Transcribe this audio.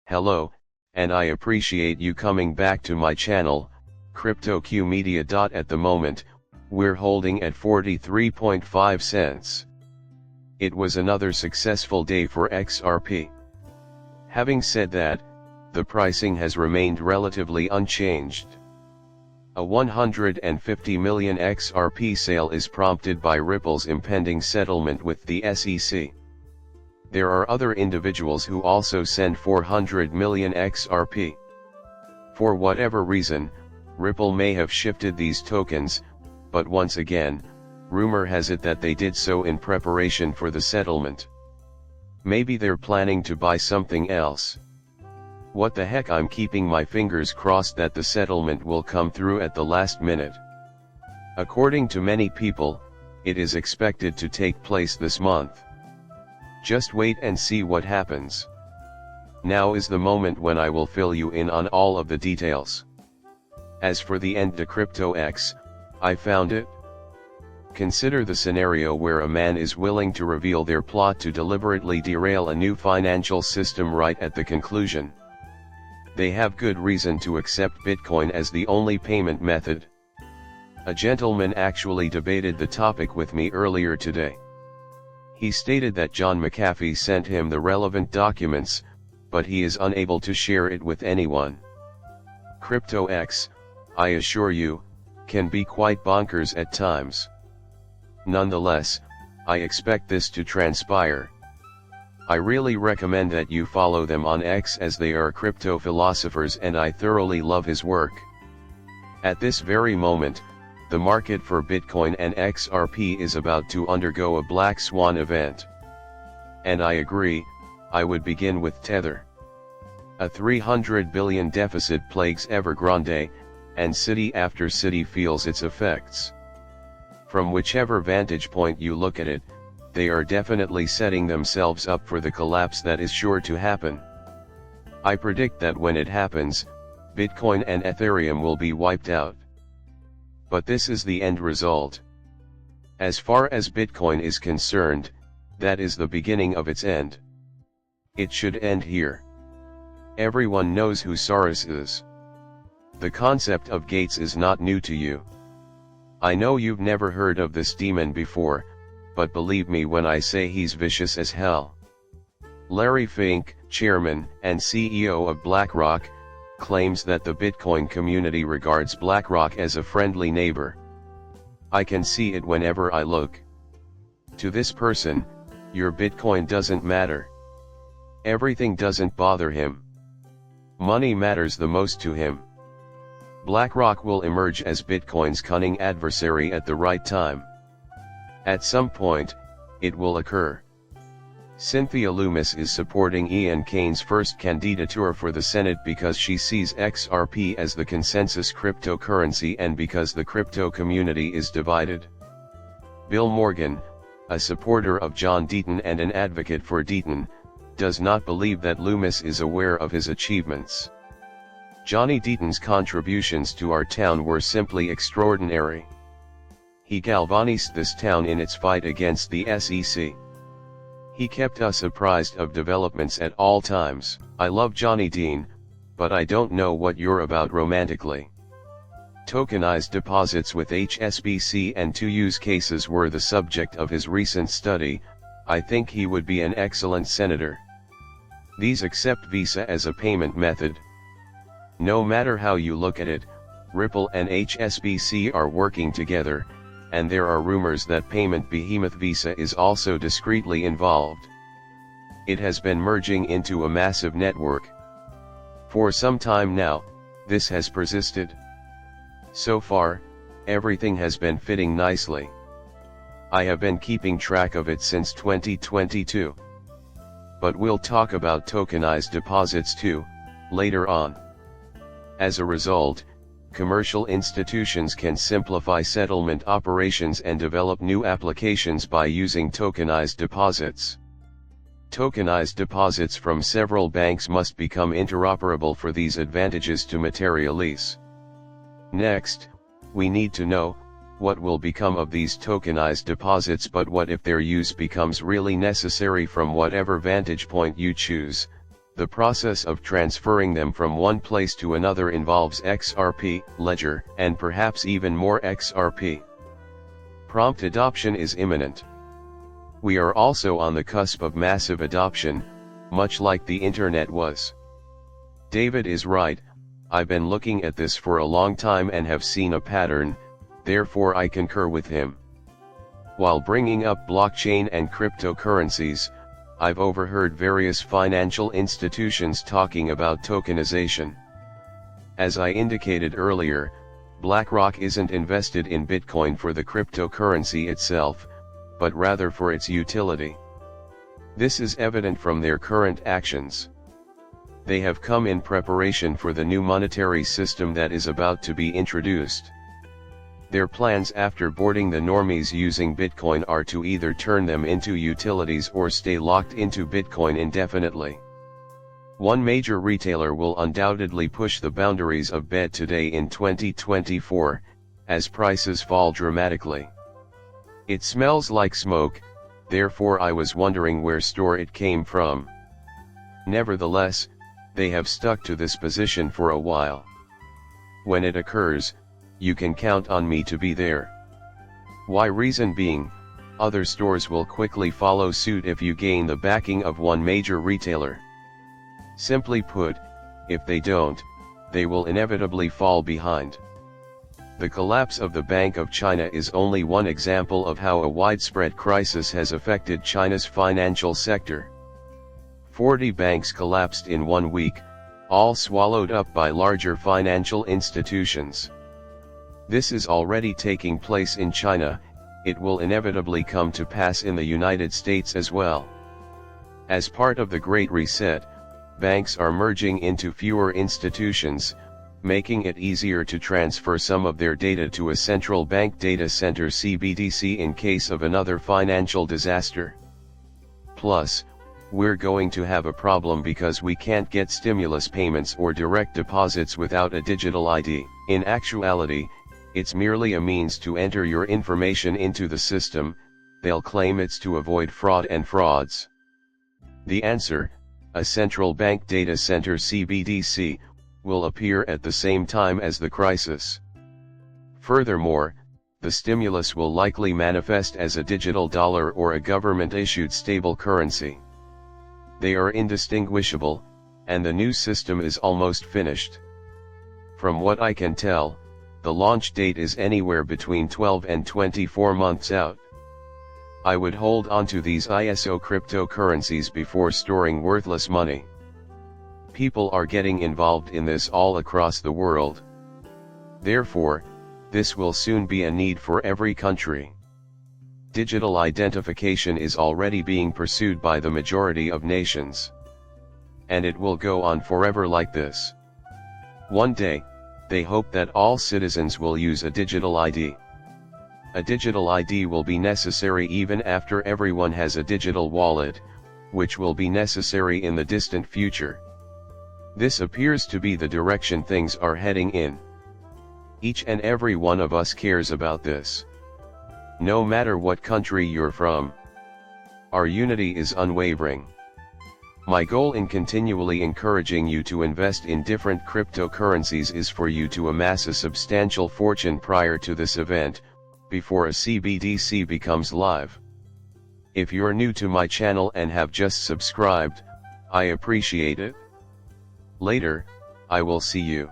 Hello, and I appreciate you coming back to my channel, CryptoQ Media. At the moment, we're holding at 43.5 cents. It was another successful day for XRP. Having said that, the pricing has remained relatively unchanged. A 150 million XRP sale is prompted by Ripple's impending settlement with the SEC. There are other individuals who also send 400 million XRP. For whatever reason, Ripple may have shifted these tokens, but once again, rumor has it that they did so in preparation for the settlement. Maybe they're planning to buy something else. What the heck, I'm keeping my fingers crossed that the settlement will come through at the last minute. According to many people, it is expected to take place this month. Just wait and see what happens. Now is the moment when I will fill you in on all of the details. As for the end to Crypto X, I found it. Consider the scenario where a man is willing to reveal their plot to deliberately derail a new financial system right at the conclusion. They have good reason to accept Bitcoin as the only payment method. A gentleman actually debated the topic with me earlier today. He stated that John McAfee sent him the relevant documents, but he is unable to share it with anyone. Crypto X, I assure you, can be quite bonkers at times. Nonetheless, I expect this to transpire. I really recommend that you follow them on X, as they are crypto philosophers and I thoroughly love his work. At this very moment, the market for Bitcoin and XRP is about to undergo a black swan event. And I agree, I would begin with Tether. A 300 billion deficit plagues Evergrande, and city after city feels its effects. From whichever vantage point you look at it, they are definitely setting themselves up for the collapse that is sure to happen. I predict that when it happens, Bitcoin and Ethereum will be wiped out. But this is the end result. As far as Bitcoin is concerned, that is the beginning of its end. It should end here. Everyone knows who Soros is. The concept of gates is not new to you. I know you've never heard of this demon before, but believe me when I say he's vicious as hell. Larry Fink, chairman and CEO of BlackRock, claims that the Bitcoin community regards BlackRock as a friendly neighbor. I can see it whenever I look. To this person, your Bitcoin doesn't matter. Everything doesn't bother him. Money matters the most to him. BlackRock will emerge as Bitcoin's cunning adversary at the right time. At some point, it will occur. Cynthia Loomis is supporting Ian Kane's first candidature for the Senate because she sees XRP as the consensus cryptocurrency and because the crypto community is divided. Bill Morgan, a supporter of John Deaton and an advocate for Deaton, does not believe that Loomis is aware of his achievements. Johnny Deaton's contributions to our town were simply extraordinary. He galvanized this town in its fight against the SEC. He kept us apprised of developments at all times. I love Johnny Dean, but I don't know what you're about romantically. Tokenized deposits with HSBC and 2 use cases were the subject of his recent study. I think he would be an excellent senator. These accept Visa as a payment method. No matter how you look at it, Ripple and HSBC are working together, and there are rumors that payment behemoth Visa is also discreetly involved. It has been merging into a massive network. For some time now, this has persisted. So far, everything has been fitting nicely. I have been keeping track of it since 2022. But we'll talk about tokenized deposits too, later on. As a result, commercial institutions can simplify settlement operations and develop new applications by using tokenized deposits. Tokenized deposits from several banks must become interoperable for these advantages to materialize. Next, we need to know, what will become of these tokenized deposits, but what if their use becomes really necessary from whatever vantage point you choose, The process of transferring them from one place to another involves XRP, ledger, and perhaps even more XRP. Prompt adoption is imminent. We are also on the cusp of massive adoption, much like the internet was. David is right, I've been looking at this for a long time and have seen a pattern, therefore I concur with him. While bringing up blockchain and cryptocurrencies, I've overheard various financial institutions talking about tokenization. As I indicated earlier, BlackRock isn't invested in Bitcoin for the cryptocurrency itself, but rather for its utility. This is evident from their current actions. They have come in preparation for the new monetary system that is about to be introduced. Their plans after boarding the normies using Bitcoin are to either turn them into utilities or stay locked into Bitcoin indefinitely. One major retailer will undoubtedly push the boundaries of BET today in 2024, as prices fall dramatically. It smells like smoke, therefore I was wondering where store it came from. Nevertheless, they have stuck to this position for a while. When it occurs, you can count on me to be there. Why? Reason being, other stores will quickly follow suit if you gain the backing of one major retailer. Simply put, if they don't, they will inevitably fall behind. The collapse of the Bank of China is only one example of how a widespread crisis has affected China's financial sector. 40 banks collapsed in 1 week, all swallowed up by larger financial institutions. This is already taking place in China, it will inevitably come to pass in the United States as well. As part of the Great Reset, banks are merging into fewer institutions, making it easier to transfer some of their data to a central bank data center (CBDC) in case of another financial disaster. Plus, we're going to have a problem because we can't get stimulus payments or direct deposits without a digital ID. In actuality, it's merely a means to enter your information into the system. They'll claim it's to avoid fraud and frauds. The answer, a central bank data center (CBDC), will appear at the same time as the crisis. Furthermore, the stimulus will likely manifest as a digital dollar or a government-issued stable currency. They are indistinguishable, and the new system is almost finished. From what I can tell, the launch date is anywhere between 12 and 24 months out. I would hold onto these ISO cryptocurrencies before storing worthless money. People are getting involved in this all across the world. Therefore, this will soon be a need for every country. Digital identification is already being pursued by the majority of nations. And it will go on forever like this. One day, they hope that all citizens will use a digital ID. A digital ID will be necessary even after everyone has a digital wallet, which will be necessary in the distant future. This appears to be the direction things are heading in. Each and every one of us cares about this. No matter what country you're from. Our unity is unwavering. My goal in continually encouraging you to invest in different cryptocurrencies is for you to amass a substantial fortune prior to this event, before a CBDC becomes live. If you're new to my channel and have just subscribed, I appreciate it. Later, I will see you.